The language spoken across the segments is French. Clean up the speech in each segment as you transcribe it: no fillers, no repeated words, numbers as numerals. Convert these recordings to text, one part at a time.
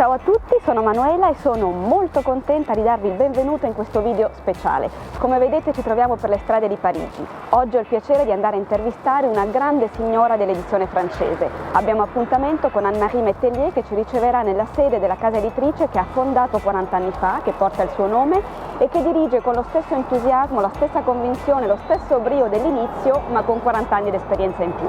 Ciao a tutti, sono Manuela e sono molto contenta di darvi il benvenuto in questo video speciale. Come vedete ci troviamo per le strade di Parigi. Oggi ho il piacere di andare a intervistare una grande signora dell'edizione francese. Abbiamo appuntamento con Anne-Marie Métellier che ci riceverà nella sede della casa editrice che ha fondato 40 anni fa, che porta il suo nome e che dirige con lo stesso entusiasmo, la stessa convinzione, lo stesso brio dell'inizio, ma con 40 anni di esperienza in più.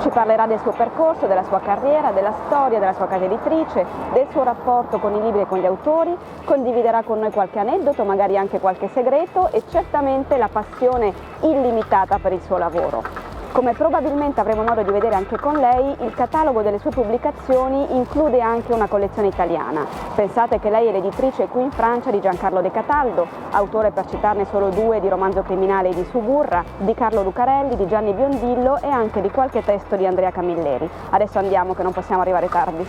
Ci parlerà del suo percorso, della sua carriera, della storia della sua casa editrice, del suo rapporto con i libri e con gli autori, condividerà con noi qualche aneddoto, magari anche qualche segreto e certamente la passione illimitata per il suo lavoro. Come probabilmente avremo modo di vedere anche con lei, il catalogo delle sue pubblicazioni include anche una collezione italiana. Pensate che lei è l'editrice qui in Francia di Giancarlo De Cataldo, autore per citarne solo due di Romanzo criminale di Suburra, di Carlo Lucarelli, di Gianni Biondillo e anche di qualche testo di Andrea Camilleri. Adesso andiamo che non possiamo arrivare tardi.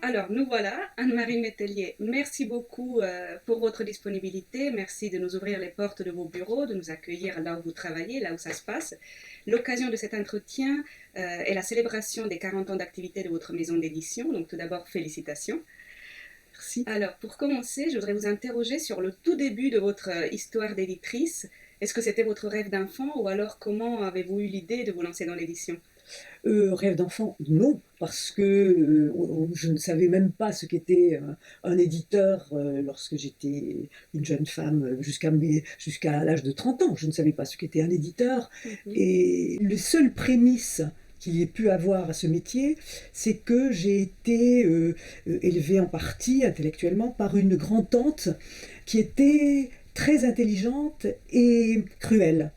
Alors, nous voilà, Anne-Marie Métellier, merci beaucoup pour votre disponibilité, merci de nous ouvrir les portes de vos bureaux, de nous accueillir là où vous travaillez, là où ça se passe. L'occasion de cet entretien est la célébration des 40 ans d'activité de votre maison d'édition, donc tout d'abord félicitations. Merci. Alors, pour commencer, je voudrais vous interroger sur le tout début de votre histoire d'éditrice. Est-ce que c'était votre rêve d'enfant ou alors comment avez-vous eu l'idée de vous lancer dans l'édition ? Rêve d'enfant, non, parce que je ne savais même pas ce qu'était un éditeur lorsque j'étais une jeune femme jusqu'à l'âge de 30 ans. Je ne savais pas ce qu'était un éditeur. Et les seules prémices qu'il y ait pu avoir à ce métier, c'est que j'ai été élevée en partie intellectuellement par une grand-tante qui était très intelligente et cruelle.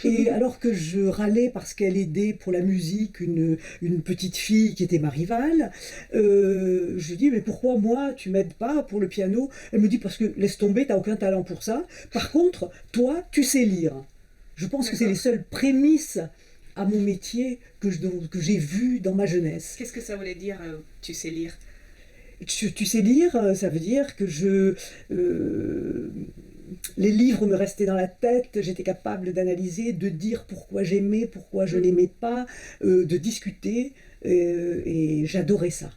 Et alors que je râlais parce qu'elle aidait pour la musique une petite fille qui était ma rivale, je lui dis mais pourquoi moi tu m'aides pas pour le piano? Elle me dit parce que laisse tomber, t'as aucun talent pour ça. Par contre, toi tu sais lire. Je pense que c'est les seules prémices à mon métier que j'ai vues dans ma jeunesse. Qu'est-ce que ça voulait dire tu sais lire? Tu sais lire, ça veut dire que les livres me restaient dans la tête, j'étais capable d'analyser, de dire pourquoi j'aimais, pourquoi je n'aimais pas, de discuter, et j'adorais ça.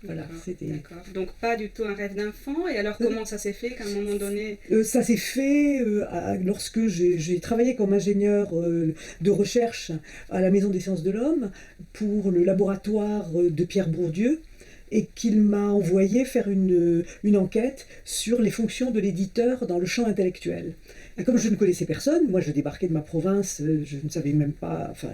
Voilà, c'était... D'accord. Donc pas du tout un rêve d'enfant, et alors comment ça s'est fait qu'à un moment donné... Ça s'est fait lorsque j'ai travaillé comme ingénieur de recherche à la Maison des sciences de l'homme pour le laboratoire de Pierre Bourdieu, et qu'il m'a envoyé faire une enquête sur les fonctions de l'éditeur dans le champ intellectuel. Et comme je ne connaissais personne, moi je débarquais de ma province, je ne savais même pas, enfin,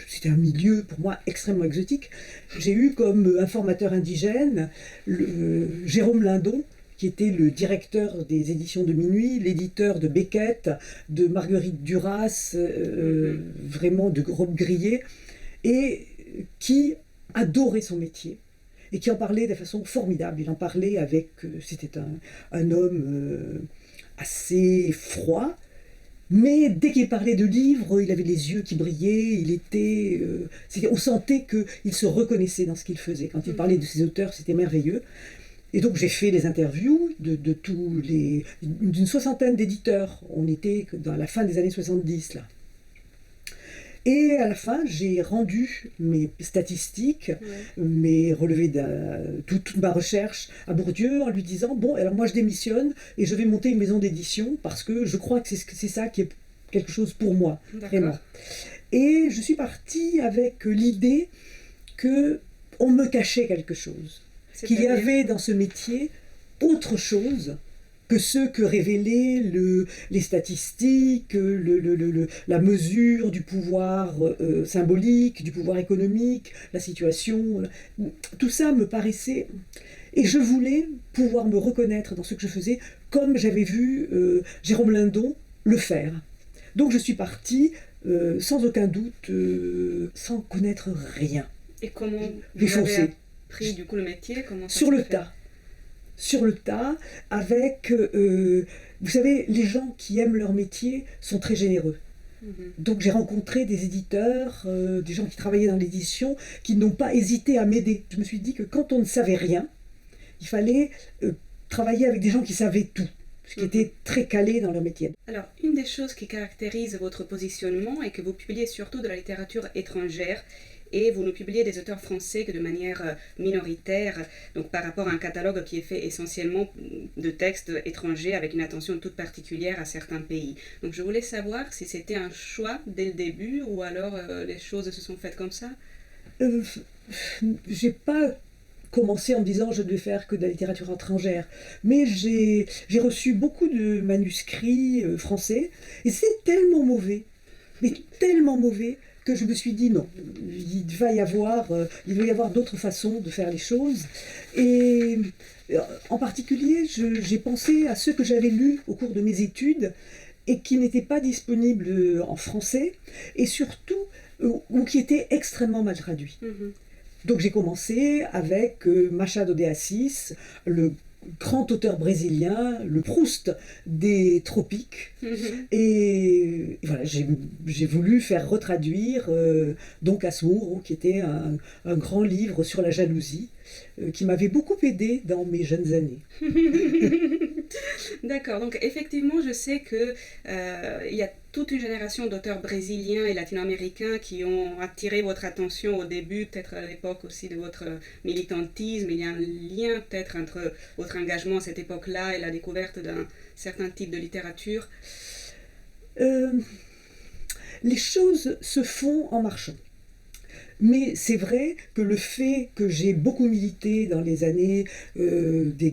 c'était un milieu pour moi extrêmement exotique. J'ai eu comme informateur indigène Jérôme Lindon, qui était le directeur des éditions de Minuit, l'éditeur de Beckett, de Marguerite Duras, vraiment de Robe Grillé, et qui adorait son métier. Et qui en parlait de façon formidable. Il en parlait avec... C'était un homme assez froid, mais dès qu'il parlait de livres, il avait les yeux qui brillaient, il était... on sentait qu'il se reconnaissait dans ce qu'il faisait. Quand il parlait de ses auteurs, c'était merveilleux. Et donc j'ai fait les interviews d'une soixantaine d'éditeurs. On était dans la fin des années 70, là. Et à la fin, j'ai rendu mes statistiques, mes relevés toute ma recherche à Bourdieu en lui disant « Bon, alors moi je démissionne et je vais monter une maison d'édition parce que je crois que c'est ça qui est quelque chose pour moi, vraiment. » Et je suis partie avec l'idée qu'on me cachait quelque chose, qu'il y avait dans ce métier autre chose que ce que révélaient les statistiques, la mesure du pouvoir symbolique, du pouvoir économique, la situation. Tout ça me paraissait... Et je voulais pouvoir me reconnaître dans ce que je faisais, comme j'avais vu Jérôme Lindon le faire. Donc je suis partie, sans aucun doute, sans connaître rien. Et comment vous avez appris du coup le métier? Comment ça sur se le fait? tas. sur le tas, avec, vous savez, les gens qui aiment leur métier sont très généreux. Donc j'ai rencontré des éditeurs, des gens qui travaillaient dans l'édition, qui n'ont pas hésité à m'aider. Je me suis dit que quand on ne savait rien, il fallait travailler avec des gens qui savaient tout, qui étaient très calés dans leur métier. Alors, une des choses qui caractérise votre positionnement est que vous publiez surtout de la littérature étrangère et vous ne publiez des auteurs français que de manière minoritaire, donc par rapport à un catalogue qui est fait essentiellement de textes étrangers avec une attention toute particulière à certains pays. Donc je voulais savoir si c'était un choix dès le début ou alors les choses se sont faites comme ça. J'ai pas commencé en me disant je ne vais faire que de la littérature étrangère, mais j'ai reçu beaucoup de manuscrits français et c'est tellement mauvais, mais tellement mauvais, que je me suis dit non, il doit y avoir d'autres façons de faire les choses. Et en particulier, j'ai pensé à ceux que j'avais lus au cours de mes études et qui n'étaient pas disponibles en français et surtout ou qui étaient extrêmement mal traduits. Donc j'ai commencé avec Machado de Assis, le grand auteur brésilien, le Proust des tropiques. Et voilà, j'ai voulu faire retraduire Don Casmurro, qui était un grand livre sur la jalousie, qui m'avait beaucoup aidé dans mes jeunes années. D'accord, donc effectivement, je sais que il y a toute une génération d'auteurs brésiliens et latino-américains qui ont attiré votre attention au début, peut-être à l'époque aussi de votre militantisme. Il y a un lien peut-être entre votre engagement à cette époque-là et la découverte d'un certain type de littérature. Les choses se font en marchant. Mais c'est vrai que le fait que j'ai beaucoup milité dans les années des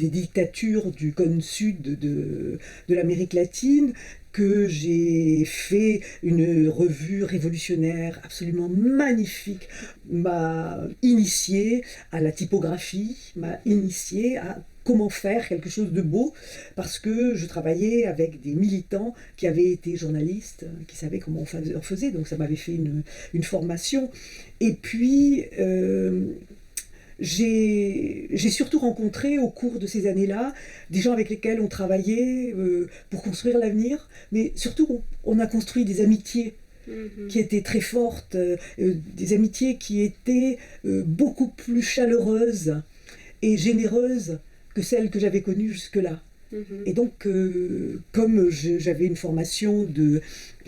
dictatures du cône sud de l'Amérique latine, que j'ai fait une revue révolutionnaire absolument magnifique, m'a initié à la typographie, m'a initié à comment faire quelque chose de beau, parce que je travaillais avec des militants qui avaient été journalistes, qui savaient comment on faisait, donc ça m'avait fait une formation. Et puis, j'ai surtout rencontré au cours de ces années-là des gens avec lesquels on travaillait pour construire l'avenir, mais surtout on a construit des amitiés qui étaient très fortes, des amitiés qui étaient beaucoup plus chaleureuses et généreuses que celles que j'avais connues jusque-là. Et donc, comme j'avais une formation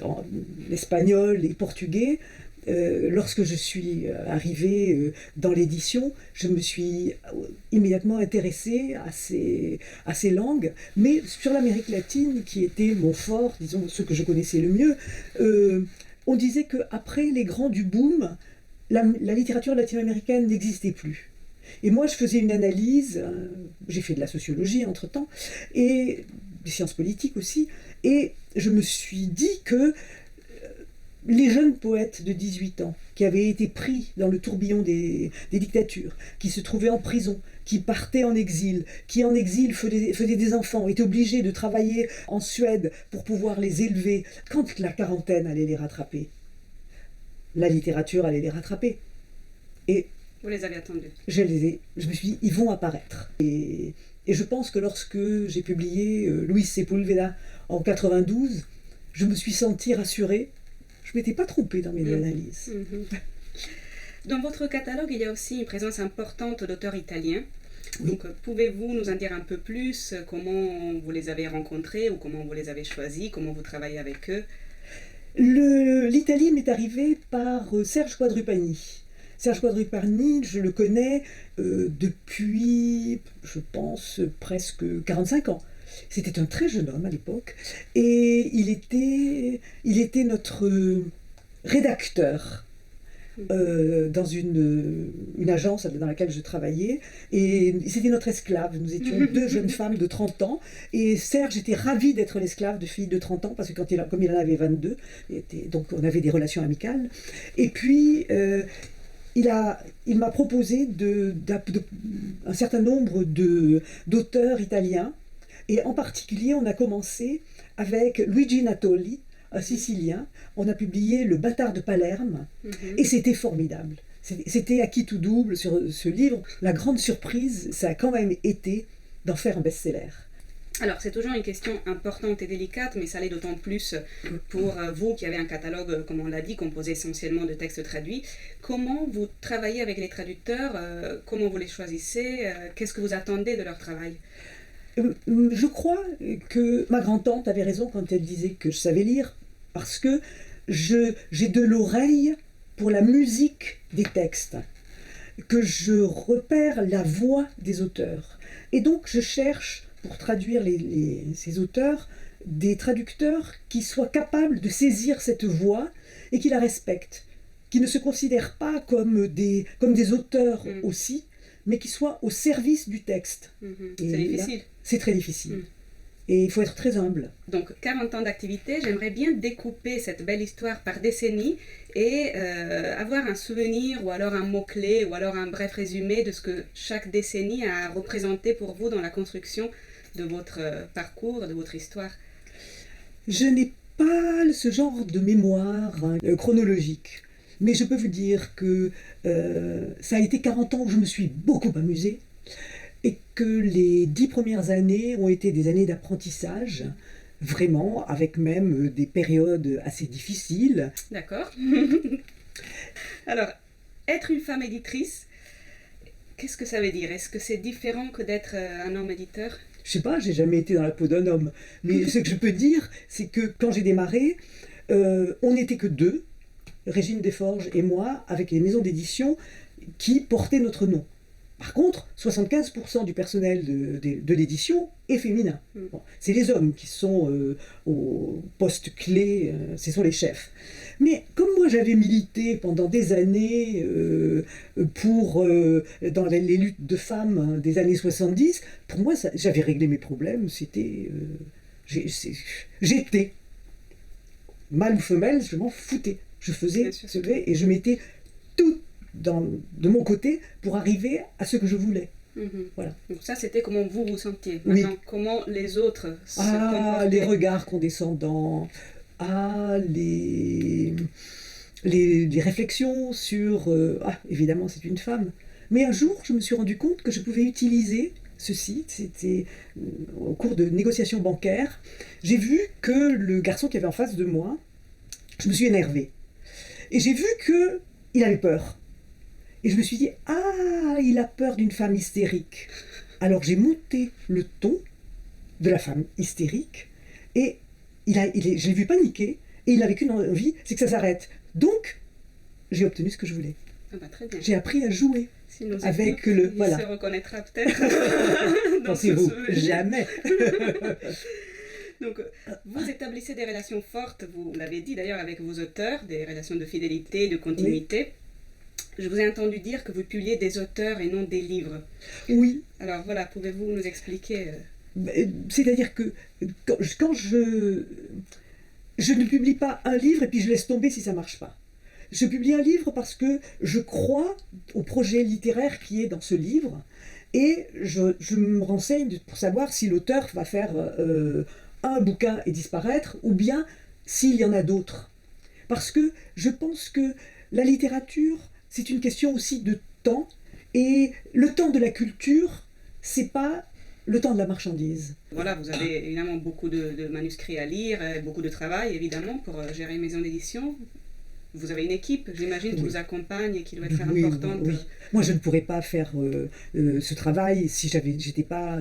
en espagnol et portugais, lorsque je suis arrivée dans l'édition, je me suis immédiatement intéressée à ces langues, mais sur l'Amérique latine, qui était mon fort, disons, ce que je connaissais le mieux, on disait qu'après les grands du boom, la littérature latino-américaine n'existait plus. Et moi, je faisais une analyse, j'ai fait de la sociologie entre-temps, et des sciences politiques aussi, et je me suis dit que les jeunes poètes de 18 ans, qui avaient été pris dans le tourbillon des dictatures, qui se trouvaient en prison, qui partaient en exil, qui en exil faisaient des enfants, étaient obligés de travailler en Suède pour pouvoir les élever, quand la quarantaine allait les rattraper, la littérature allait les rattraper. Et vous les avez attendus. Je me suis dit, ils vont apparaître. Et je pense que lorsque j'ai publié Luis Sepúlveda en 92, je me suis sentie rassurée. Je ne m'étais pas trompée dans mes analyses. Dans votre catalogue, il y a aussi une présence importante d'auteurs italiens. Oui. Donc, pouvez-vous nous en dire un peu plus, comment vous les avez rencontrés ou comment vous les avez choisis, comment vous travaillez avec eux? L'Italie m'est arrivée par Serge Quadrupani. Serge Quadrupani, je le connais depuis, je pense, presque 45 ans. C'était un très jeune homme à l'époque, et il était notre rédacteur dans une agence dans laquelle je travaillais, et c'était notre esclave. Nous étions deux jeunes femmes de 30 ans, et Serge était ravi d'être l'esclave de filles de 30 ans, parce que comme il en avait 22, donc on avait des relations amicales. Et puis il m'a proposé un certain nombre d'auteurs italiens, et en particulier on a commencé avec Luigi Natoli, un Sicilien. On a publié Le Bâtard de Palerme, et c'était formidable. C'était à qui tout double sur ce livre. La grande surprise, ça a quand même été d'en faire un best-seller. Alors, c'est toujours une question importante et délicate, mais ça l'est d'autant plus pour vous qui avez un catalogue, comme on l'a dit, composé essentiellement de textes traduits. Comment vous travaillez avec les traducteurs? Comment vous les choisissez? Qu'est-ce que vous attendez de leur travail? Je crois que ma grand-tante avait raison quand elle disait que je savais lire, parce que j'ai de l'oreille pour la musique des textes, que je repère la voix des auteurs. Et donc je cherche, pour traduire ces auteurs, des traducteurs qui soient capables de saisir cette voix et qui la respectent, qui ne se considèrent pas comme des auteurs aussi, mais qui soient au service du texte. C'est difficile. C'est très difficile. Et il faut être très humble. Donc, 40 ans d'activité, j'aimerais bien découper cette belle histoire par décennies et avoir un souvenir ou alors un mot-clé ou alors un bref résumé de ce que chaque décennie a représenté pour vous dans la construction de votre parcours, de votre histoire. Je n'ai pas ce genre de mémoire chronologique, mais je peux vous dire que ça a été 40 ans où je me suis beaucoup amusée et que les 10 premières années ont été des années d'apprentissage, vraiment, avec même des périodes assez difficiles. D'accord. Alors, être une femme éditrice, qu'est-ce que ça veut dire? Est-ce que c'est différent que d'être un homme éditeur? Je sais pas, j'ai jamais été dans la peau d'un homme, mais ce que je peux dire, c'est que quand j'ai démarré, on n'était que deux, Régine Desforges et moi, avec les maisons d'édition qui portaient notre nom. Par contre, 75% du personnel de l'édition est féminin. Bon, c'est les hommes qui sont au poste clé, ce sont les chefs. Mais comme moi j'avais milité pendant des années dans les luttes de femmes des années 70, pour moi j'avais réglé mes problèmes, j'étais, mâle ou femelle, je m'en foutais. Je faisais ce que et je mettais tout de mon côté pour arriver à ce que je voulais. Voilà. Donc ça, c'était comment vous vous sentiez. Maintenant, comment les autres se comportaient. Les regards condescendants, les réflexions sur... évidemment, c'est une femme. Mais un jour, je me suis rendu compte que je pouvais utiliser ceci. C'était au cours de négociations bancaires. J'ai vu que le garçon qui avait en face de moi, je me suis énervée. Et j'ai vu qu'il avait peur. Et je me suis dit, il a peur d'une femme hystérique. Alors j'ai monté le ton de la femme hystérique et je l'ai vu paniquer et il n'avait qu'une envie, c'est que ça s'arrête. Donc, j'ai obtenu ce que je voulais. Très bien. J'ai appris à jouer avec le... Il se reconnaîtra peut-être. Pensez-vous? Jamais. Donc, vous établissez des relations fortes, vous l'avez dit d'ailleurs avec vos auteurs, des relations de fidélité, de continuité. Oui. Je vous ai entendu dire que vous publiez des auteurs et non des livres. Oui. Alors voilà, pouvez-vous nous expliquer C'est-à-dire que quand je ne publie pas un livre et puis je laisse tomber si ça ne marche pas. Je publie un livre parce que je crois au projet littéraire qui est dans ce livre et je me renseigne pour savoir si l'auteur va faire un bouquin et disparaître ou bien s'il y en a d'autres. Parce que je pense que la littérature, c'est une question aussi de temps, et le temps de la culture, c'est pas le temps de la marchandise. Voilà, vous avez évidemment beaucoup de manuscrits à lire, beaucoup de travail évidemment pour gérer une maison d'édition. Vous avez une équipe, j'imagine, qui vous accompagne et qui doit être importante. Oui. Moi, je ne pourrais pas faire ce travail si j'étais pas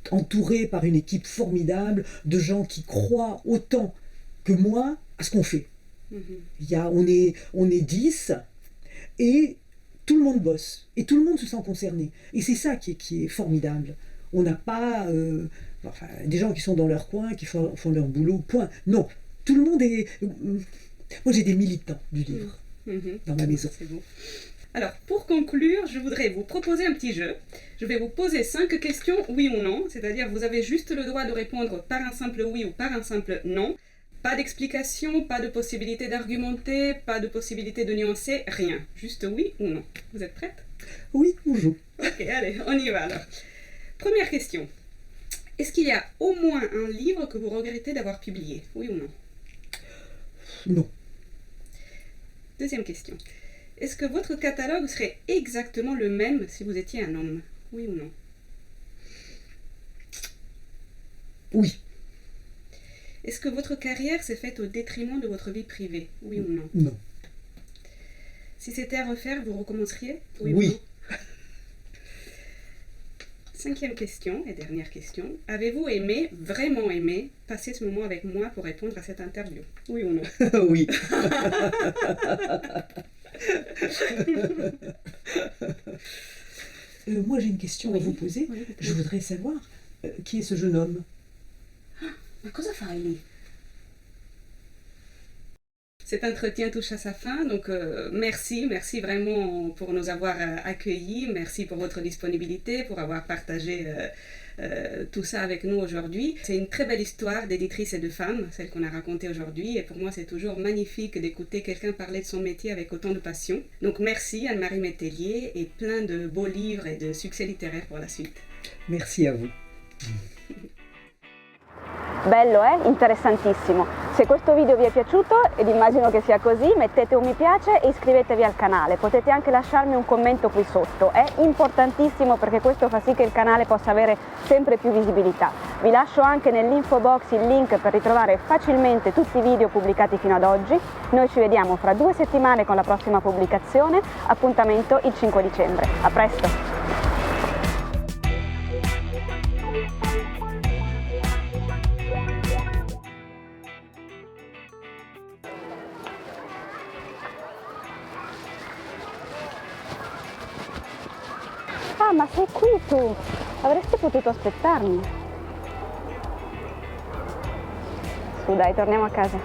entourée par une équipe formidable de gens qui croient autant que moi à ce qu'on fait. On est 10 et tout le monde bosse et tout le monde se sent concerné. Et c'est ça qui est formidable. On n'a pas des gens qui sont dans leur coin, qui font leur boulot, point. Non, tout le monde est... Moi, j'ai des militants du livre dans ma maison. C'est beau. Alors, pour conclure, je voudrais vous proposer un petit jeu. Je vais vous poser 5 questions, oui ou non. C'est-à-dire, vous avez juste le droit de répondre par un simple oui ou par un simple non. Pas d'explication, pas de possibilité d'argumenter, pas de possibilité de nuancer, rien. Juste oui ou non. Vous êtes prête? Oui, on joue. Ok, allez, on y va alors. Première question. Est-ce qu'il y a au moins un livre que vous regrettez d'avoir publié? Oui ou non? Non. Deuxième question. Est-ce que votre catalogue serait exactement le même si vous étiez un homme? Oui ou non? Oui. Est-ce que votre carrière s'est faite au détriment de votre vie privée? Oui ou non? Non. Si c'était à refaire, vous recommenceriez? Oui, Oui. ou non? 5e question et dernière question. Avez-vous aimé, vraiment aimé, passer ce moment avec moi pour répondre à cette interview? Oui ou non? Oui. Moi, j'ai une question à vous poser. Oui, Je voudrais savoir qui est ce jeune homme? Ma cosa fai lì? Cet entretien touche à sa fin, donc merci vraiment pour nous avoir accueillis, merci pour votre disponibilité, pour avoir partagé tout ça avec nous aujourd'hui. C'est une très belle histoire d'éditrice et de femme, celle qu'on a racontée aujourd'hui, et pour moi c'est toujours magnifique d'écouter quelqu'un parler de son métier avec autant de passion. Donc merci Anne-Marie Métellier et plein de beaux livres et de succès littéraires pour la suite. Merci à vous. Bello, interessantissimo. Se questo video vi è piaciuto, ed immagino che sia così, mettete un mi piace e iscrivetevi al canale. Potete anche lasciarmi un commento qui sotto, è importantissimo perché questo fa sì che il canale possa avere sempre più visibilità. Vi lascio anche nell'info box il link per ritrovare facilmente tutti i video pubblicati fino ad oggi. Noi ci vediamo fra 2 settimane con la prossima pubblicazione, appuntamento il 5 dicembre. A presto! Ah, ma sei qui tu! Avresti potuto aspettarmi. Su dai, torniamo a casa.